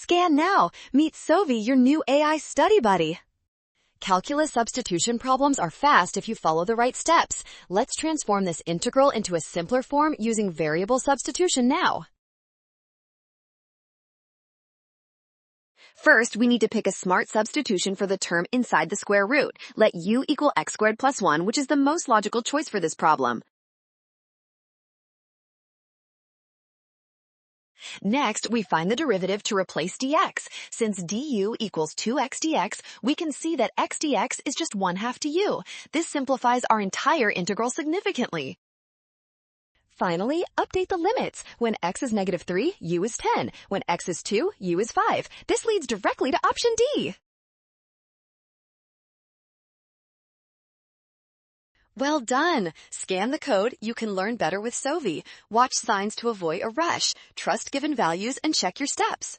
Scan now. Meet Sovi, your new AI study buddy. Calculus substitution problems are fast if you follow the right steps. Let's transform this integral into a simpler form using variable substitution now. First, we need to pick a smart substitution for the term inside the square root. Let u equal x squared plus 1, which is the most logical choice for this problem. Next, we find the derivative to replace dx. Since du equals 2x dx, we can see that x dx is just 1/2 du. This simplifies our entire integral significantly. Finally, update the limits. When x is -3, u is 10. When x is 2, u is 5. This leads directly to option D. Well done! Scan the code. You can learn better with Sovi. Watch signs to avoid a rush. Trust given values and check your steps.